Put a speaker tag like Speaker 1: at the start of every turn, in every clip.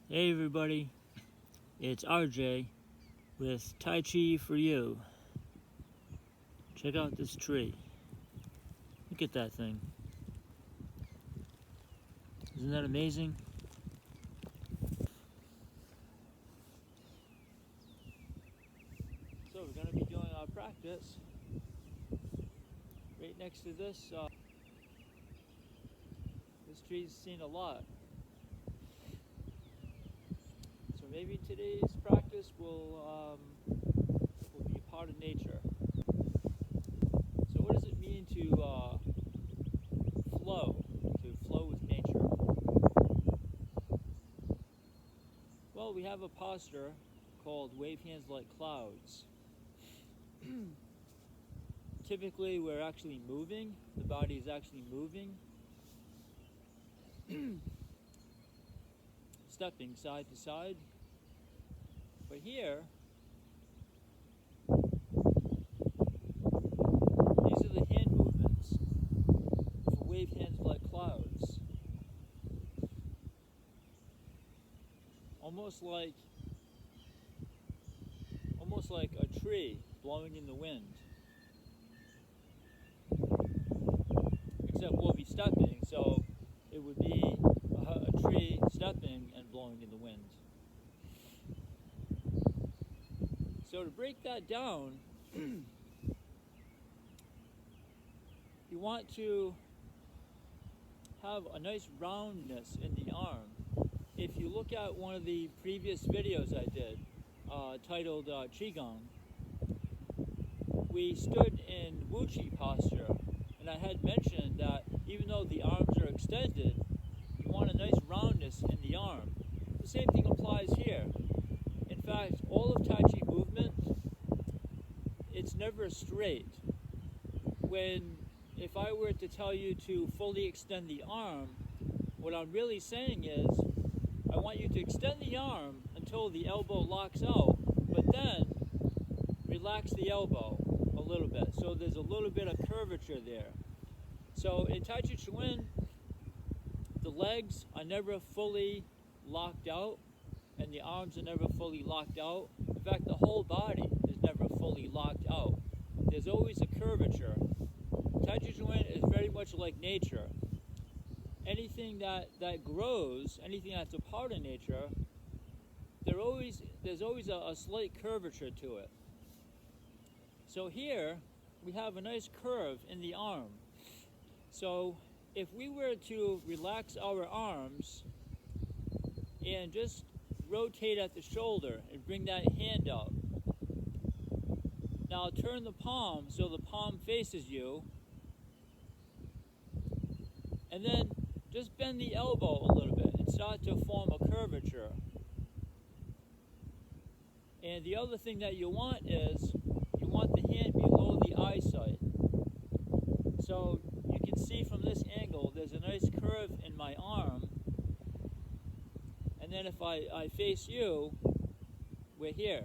Speaker 1: Hey everybody, it's RJ with Tai Chi for you. Check out this tree. Look at that thing. Isn't that amazing? So we're going to be doing our practice right next to this. This tree's seen a lot. So maybe today's practice will be a part of nature. So what does it mean to flow with nature? Well, we have a posture called wave hands like clouds. Typically, we're actually moving. The body is actually moving. Stepping side to side. But here, these are the hand movements for wave hands like clouds. Almost like a tree blowing in the wind. Except we'll be stepping, so it would be a tree stepping and blowing in the wind. So to break that down, you want to have a nice roundness in the arm. If you look at one of the previous videos I did, titled Qigong, we stood in Wuchi posture, and I had mentioned that even though the arms are extended, you want a nice roundness in the arm. The same thing applies here. In fact, all of Tai Chi movement, it's never straight. If I were to tell you to fully extend the arm, what I'm really saying is, I want you to extend the arm until the elbow locks out, but then relax the elbow a little bit. So there's a little bit of curvature there. So in Tai Chi Chuan, the legs are never fully locked out, and the arms are never fully locked out. In fact, the whole body is never fully locked out. There's always a curvature. Tai Chi Chuan is very much like nature. Anything that grows, anything that's a part of nature, there's always a slight curvature to it. So here, we have a nice curve in the arm. So if we were to relax our arms and just rotate at the shoulder and bring that hand up. Now turn the palm so the palm faces you, and then just bend the elbow a little bit and start to form a curvature. And the other thing that you want is, you want the hand below the eyesight. So you can see from this angle, there's a nice curve in my arm. And then if I face you, we're here.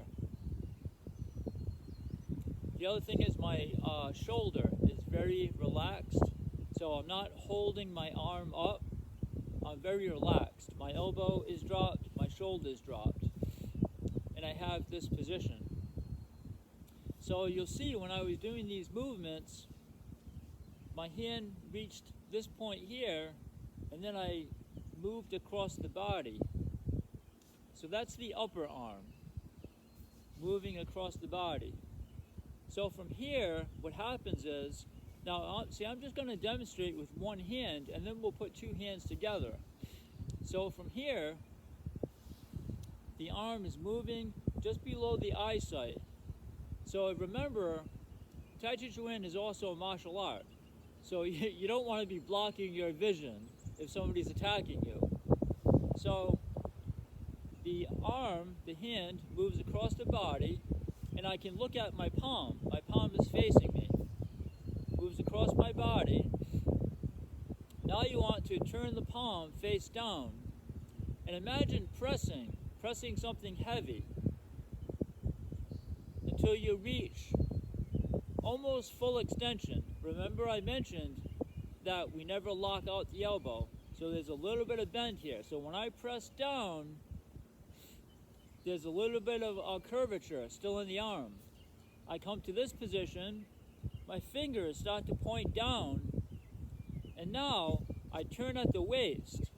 Speaker 1: The other thing is my shoulder is very relaxed. So I'm not holding my arm up. I'm very relaxed. My elbow is dropped, my shoulder is dropped. And I have this position. So you'll see when I was doing these movements, my hand reached this point here, and then I moved across the body. So that's the upper arm, moving across the body. So from here, what happens is, now see, I'm just going to demonstrate with one hand, and then we'll put two hands together. So from here, the arm is moving just below the eyesight. So remember, Tai Chi Chuan is also a martial art. So you don't want to be blocking your vision if somebody's attacking you. So the arm, the hand, moves across the body, and I can look at my palm. My palm is facing me. Moves across my body. Now you want to turn the palm face down, and imagine pressing something heavy until you reach almost full extension. Remember I mentioned that we never lock out the elbow, so there's a little bit of bend here. So when I press down, there's a little bit of a curvature still in the arm. I come to this position, my fingers start to point down, and now I turn at the waist.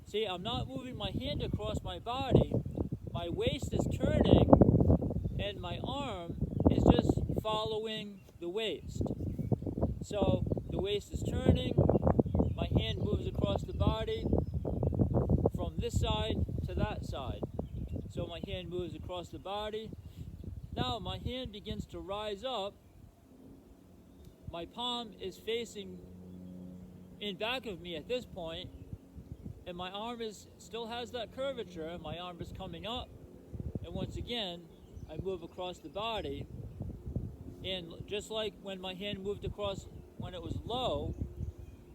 Speaker 1: See, I'm not moving my hand across my body, my waist is turning, and my arm is just following the waist. So the waist is turning, my hand moves across the body from this side to that side. So my hand moves across the body. Now my hand begins to rise up. My palm is facing in back of me at this point, and my arm still has that curvature. My arm is coming up, and once again I move across the body, and just like when my hand moved across when it was low,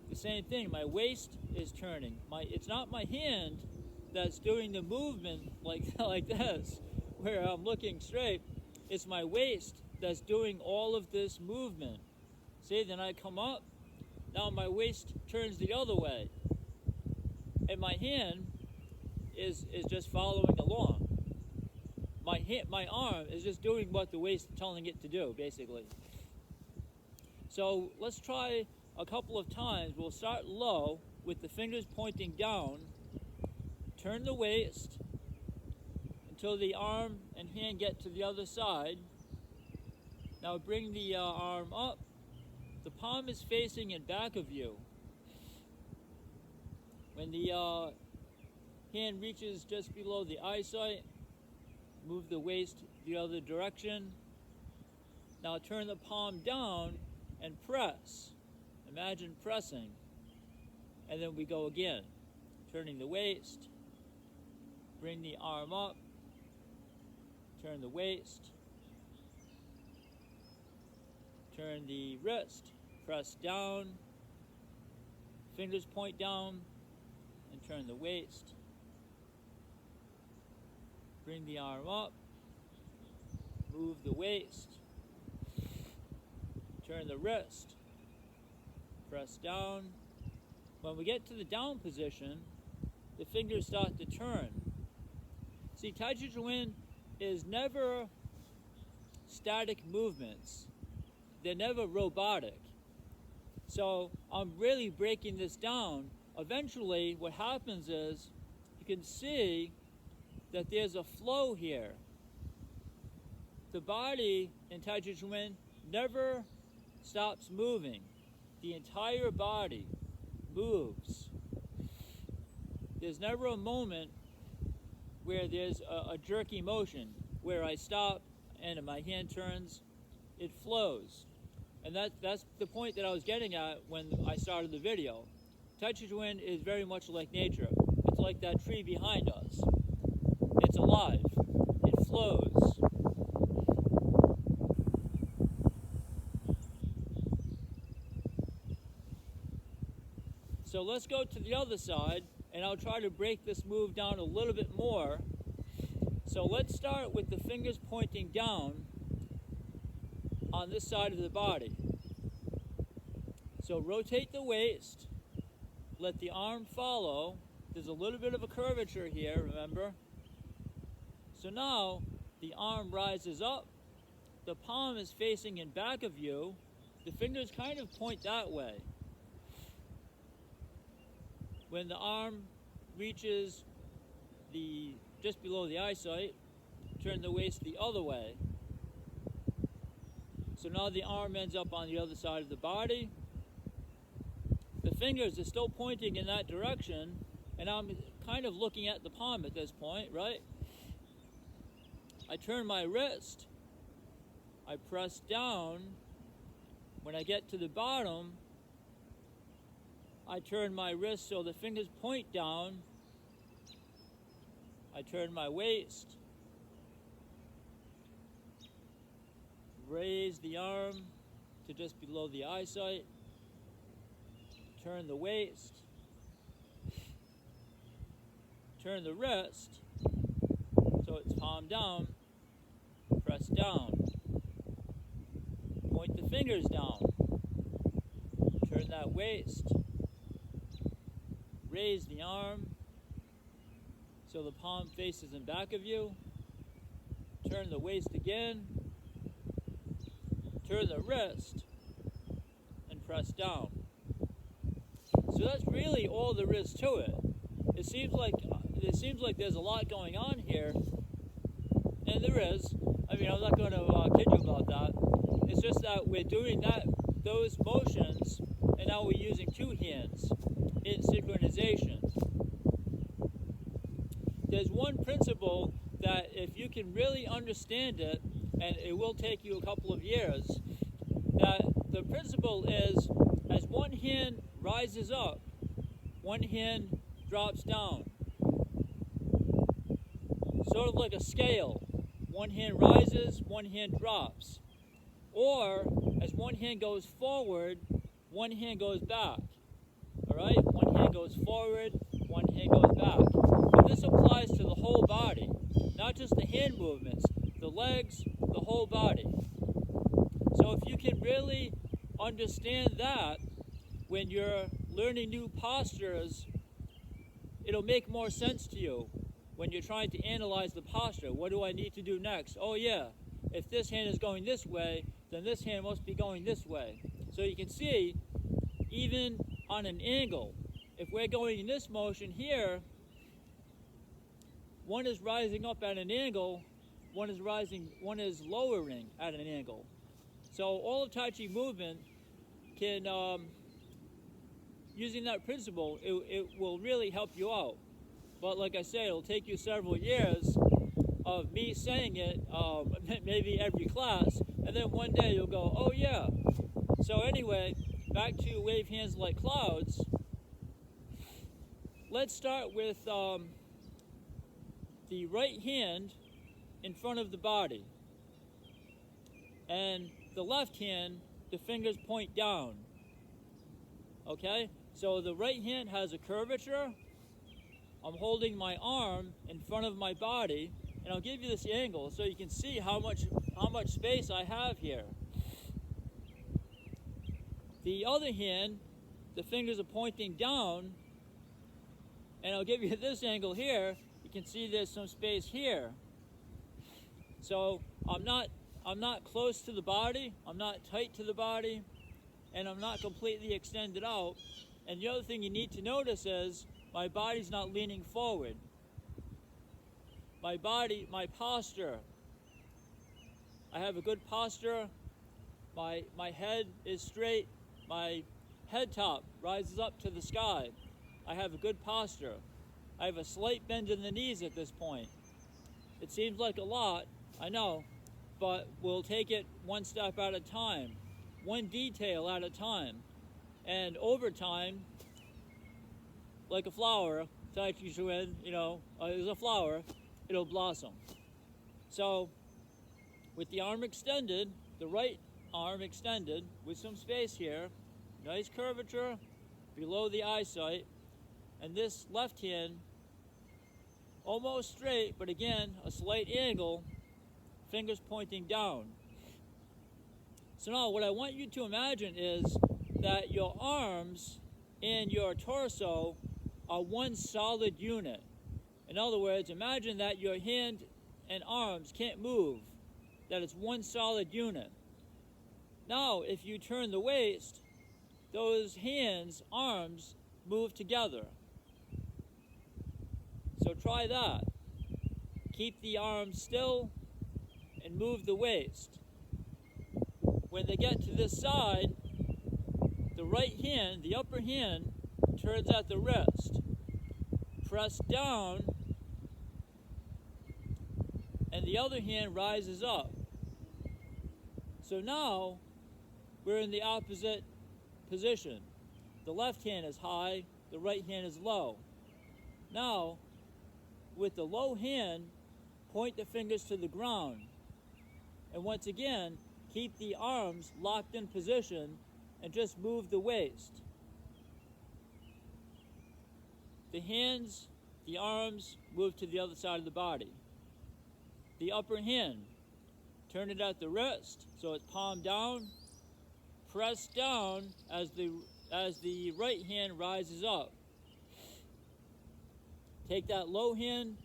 Speaker 1: the same thing, my waist is turning. It's not my hand that's doing the movement like this, where I'm looking straight. It's my waist that's doing all of this movement. See, then I come up, now my waist turns the other way, and my hand is just following along. My arm is just doing what the waist is telling it to do, basically. So let's try a couple of times. We'll start low with the fingers pointing down, turn the waist until the arm and hand get to the other side. Now bring the arm up. The palm is facing in back of you. When the hand reaches just below the eyesight, move the waist the other direction. Now turn the palm down and press. Imagine pressing. And then we go again. Turning the waist, bring the arm up, turn the waist, turn the wrist, press down, fingers point down, and turn the waist. Bring the arm up, move the waist, turn the wrist, press down. When we get to the down position, the fingers start to turn. See, Tai Chi Chuan is never static movements. They're never robotic. So I'm really breaking this down. Eventually, what happens is you can see that there's a flow here. The body in Tai Chi Chuan never stops moving. The entire body moves. There's never a moment where there's a jerky motion, where I stop and my hand turns. It flows. And that's the point that I was getting at when I started the video. Tai Chi Chuan is very much like nature. It's like that tree behind us. It's alive. It flows. So let's go to the other side, and I'll try to break this move down a little bit more. So let's start with the fingers pointing down on this side of the body. So rotate the waist, let the arm follow. There's a little bit of a curvature here, remember? So now the arm rises up, the palm is facing in back of you, the fingers kind of point that way. When the arm reaches just below the eyesight, turn the waist the other way. So now the arm ends up on the other side of the body. The fingers are still pointing in that direction, and I'm kind of looking at the palm at this point, right? I turn my wrist, I press down. When I get to the bottom, I turn my wrist so the fingers point down. I turn my waist, raise the arm to just below the eyesight, turn the waist, turn the wrist so it's palm down, press down, point the fingers down, turn that waist, raise the arm so the palm faces in back of you, turn the waist again, turn the wrist, and press down. So that's really all there is to it. It seems like there's a lot going on here, and there is. I mean, I'm not going to kid you about that. It's just that we're doing those motions, and now we're using two hands in synchronization. There's one principle that if you can really understand it, and it will take you a couple of years, that the principle is as one hand rises up, one hand drops down. Sort of like a scale. One hand rises, one hand drops. Or as one hand goes forward, one hand goes back. Alright? One hand goes forward, one hand goes back. And this applies to the whole body, not just the hand movements, the legs, the whole body. So if you can really understand that when you're learning new postures, it'll make more sense to you when you're trying to analyze the posture. What do I need to do next? Oh yeah, if this hand is going this way, then this hand must be going this way. So you can see, even on an angle, if we're going in this motion here, one is rising up at an angle, one is lowering at an angle. So all of Tai Chi movement can, using that principle, it will really help you out. But like I say, it'll take you several years of me saying it, maybe every class, and then one day you'll go, oh yeah. So anyway, back to wave hands like clouds. Let's start with the right hand in front of the body, and the left hand, the fingers point down. Okay, so the right hand has a curvature. I'm holding my arm in front of my body, and I'll give you this angle so you can see how much space I have here. The other hand, the fingers are pointing down, and I'll give you this angle here. You can see there's some space here. So I'm not close to the body, I'm not tight to the body, and I'm not completely extended out. And the other thing you need to notice is my body's not leaning forward. My posture, I have a good posture. My head is straight. My head top rises up to the sky. I have a good posture. I have a slight bend in the knees at this point. It seems like a lot, I know, but we'll take it one step at a time, one detail at a time. And over time, like a flower, Tai Chi Chuan, is a flower, it'll blossom. So, with the arm extended, the right arm extended, with some space here, nice curvature below the eyesight, and this left hand, almost straight, but again, a slight angle, fingers pointing down. So now what I want you to imagine is that your arms and your torso are one solid unit. In other words, imagine that your hand and arms can't move, that it's one solid unit. Now, if you turn the waist, those hands, arms, move together. So try that. Keep the arms still and move the waist. When they get to this side, the right hand, the upper hand, turns at the wrist. Press down, and the other hand rises up. So now, we're in the opposite position. The left hand is high, the right hand is low. Now, with the low hand, point the fingers to the ground. And once again, keep the arms locked in position and just move the waist. The hands, the arms, move to the other side of the body. The upper hand, turn it at the wrist, so it's palm down. Press down as the right hand rises up. Take that low hand,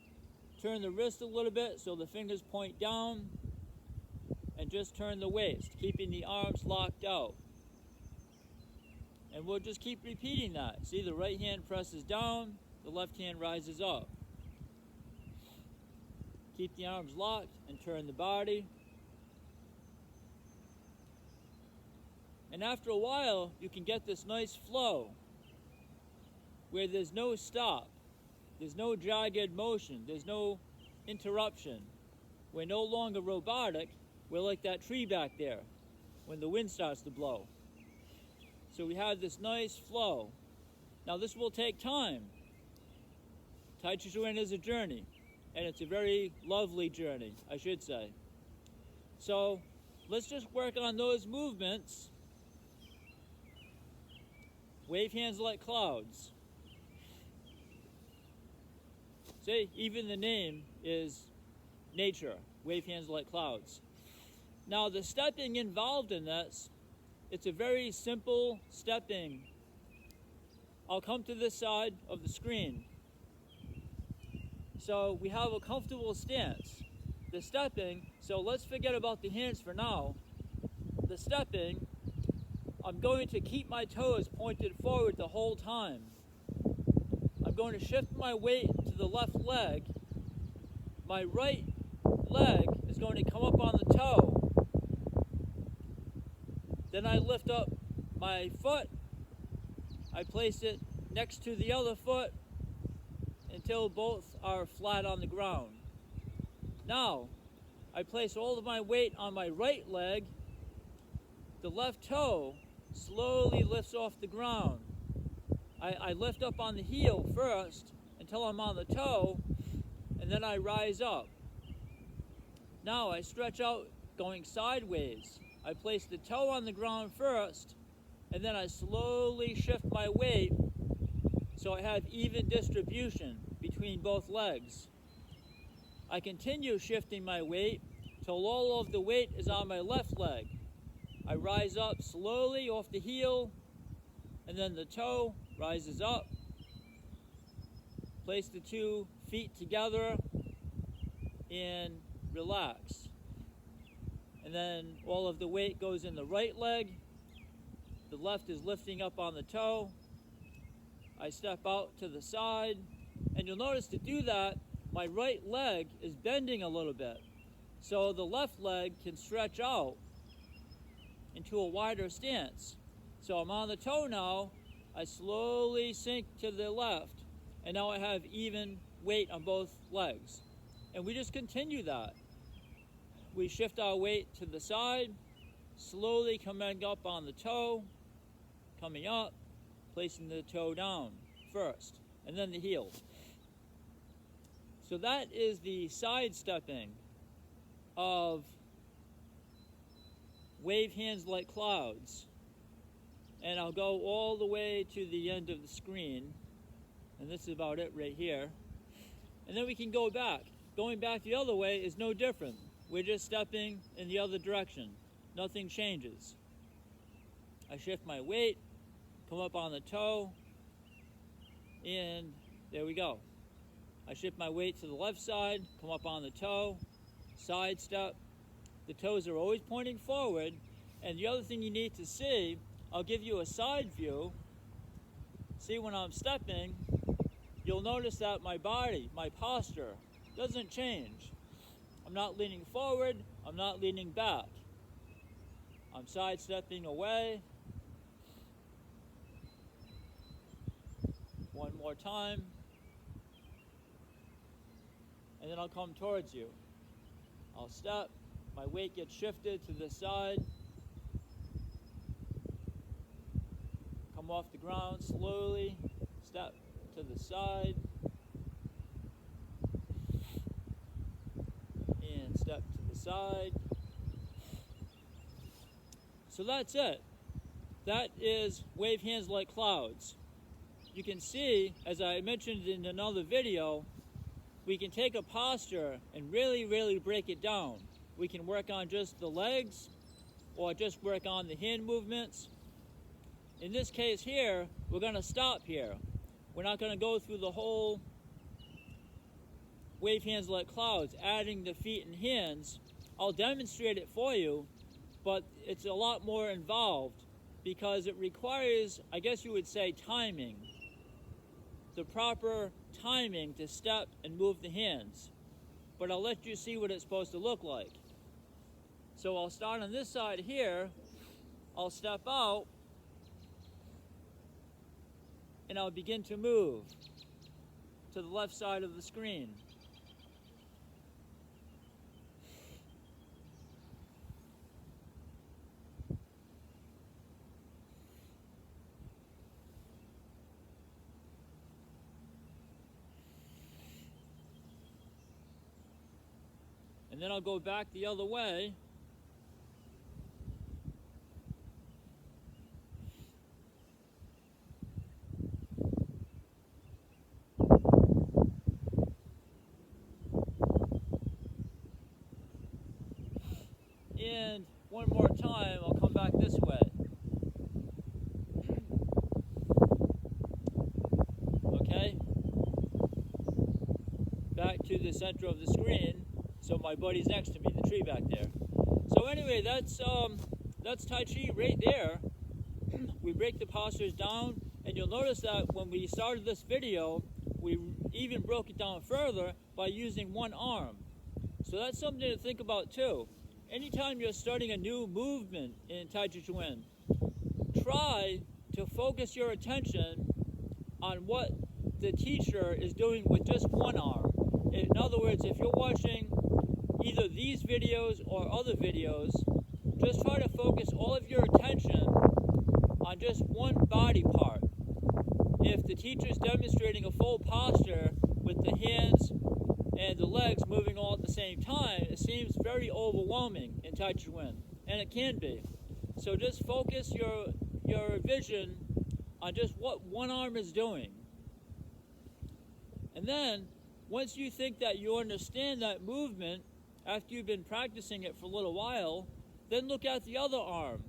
Speaker 1: turn the wrist a little bit so the fingers point down, and just turn the waist, keeping the arms locked out. And we'll just keep repeating that. See, the right hand presses down, the left hand rises up. Keep the arms locked and turn the body. And after a while, you can get this nice flow where there's no stop, there's no jagged motion, there's no interruption. We're no longer robotic, we're like that tree back there when the wind starts to blow. So we have this nice flow. Now this will take time. Tai Chi Chuan is a journey, and it's a very lovely journey, I should say. So let's just work on those movements. Wave hands like clouds. See, even the name is nature. Wave hands like clouds. Now the stepping involved in this, it's a very simple stepping. I'll come to this side of the screen. So we have a comfortable stance. The stepping, so let's forget about the hands for now. The stepping, I'm going to keep my toes pointed forward the whole time. I'm going to shift my weight to the left leg. My right leg is going to come up on the toe. Then I lift up my foot. I place it next to the other foot until both are flat on the ground. Now, I place all of my weight on my right leg. The left toe slowly lifts off the ground. I lift up on the heel first until I'm on the toe, and then I rise up. Now I stretch out going sideways. I place the toe on the ground first, and then I slowly shift my weight so I have even distribution between both legs. I continue shifting my weight till all of the weight is on my left leg. I rise up slowly off the heel, and then the toe rises up. Place the 2 feet together and relax. And then all of the weight goes in the right leg. The left is lifting up on the toe. I step out to the side, and you'll notice to do that, my right leg is bending a little bit. So the left leg can stretch out into a wider stance. So I'm on the toe now, I slowly sink to the left, and now I have even weight on both legs. And we just continue that. We shift our weight to the side, slowly coming up on the toe, coming up, placing the toe down first, and then the heel. So that is the side stepping of wave hands like clouds. And I'll go all the way to the end of the screen, and this is about it right here. And then we can go back. Going back the other way is no different. We're just stepping in the other direction. Nothing changes. I shift my weight, come up on the toe, and there we go. I shift my weight to the left side, come up on the toe, side step. The toes are always pointing forward. And the other thing you need to see, I'll give you a side view. See, when I'm stepping, you'll notice that my body, my posture, doesn't change. I'm not leaning forward, I'm not leaning back. I'm sidestepping away. One more time. And then I'll come towards you. I'll step, my weight gets shifted to the side. Come off the ground slowly, step to the side. And step to the side. So that's it. That is wave hands like clouds. You can see, as I mentioned in another video, we can take a posture and really break it down. We can work on just the legs or just work on the hand movements. In this case here, we're going to stop here. We're not going to go through the whole wave hands like clouds, adding the feet and hands. I'll demonstrate it for you, but it's a lot more involved because it requires, I guess you would say, timing. The proper timing to step and move the hands. But I'll let you see what it's supposed to look like. So I'll start on this side here. I'll step out and I'll begin to move to the left side of the screen. And then I'll go back the other way. And one more time, I'll come back this way. Okay? Back to the center of the screen. So my buddy's next to me, the tree back there. So anyway, that's Tai Chi right there. We break the postures down, and you'll notice that when we started this video, we even broke it down further by using one arm. So that's something to think about too. Anytime you're starting a new movement in Tai Chi Chuan, try to focus your attention on what the teacher is doing with just one arm. In other words, if you're watching either these videos or other videos, just try to focus all of your attention on just one body part. If the teacher is demonstrating a full posture with the hands and the legs moving all at the same time, it seems very overwhelming in Tai Chi Chuan, and it can be. So just focus your vision on just what one arm is doing. And then, once you think that you understand that movement, after you've been practicing it for a little while, then look at the other arm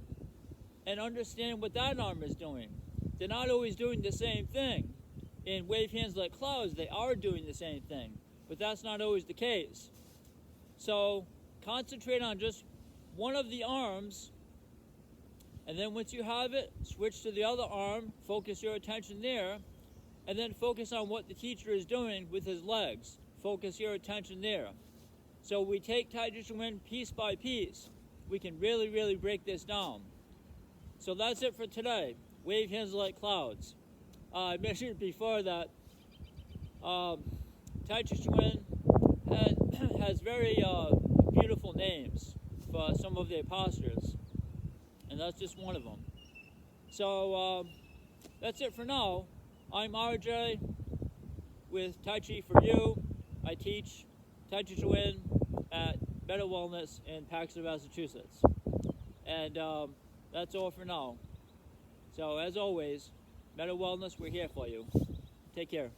Speaker 1: and understand what that arm is doing. They're not always doing the same thing. In wave hands like clouds, they are doing the same thing, but that's not always the case. So concentrate on just one of the arms, and then once you have it, switch to the other arm, focus your attention there, and then focus on what the teacher is doing with his legs. Focus your attention there. So we take Tai Chi Chuan piece by piece. We can really, really break this down. So that's it for today. Wave hands like clouds. I mentioned before that Tai Chi Chuan has very beautiful names for some of their postures, and that's just one of them. So that's it for now. I'm RJ with Tai Chi for You. I teach Tai Chi Chuan at Better Wellness in Paxton, Massachusetts. And that's all for now. So as always, Better Wellness, we're here for you. Take care.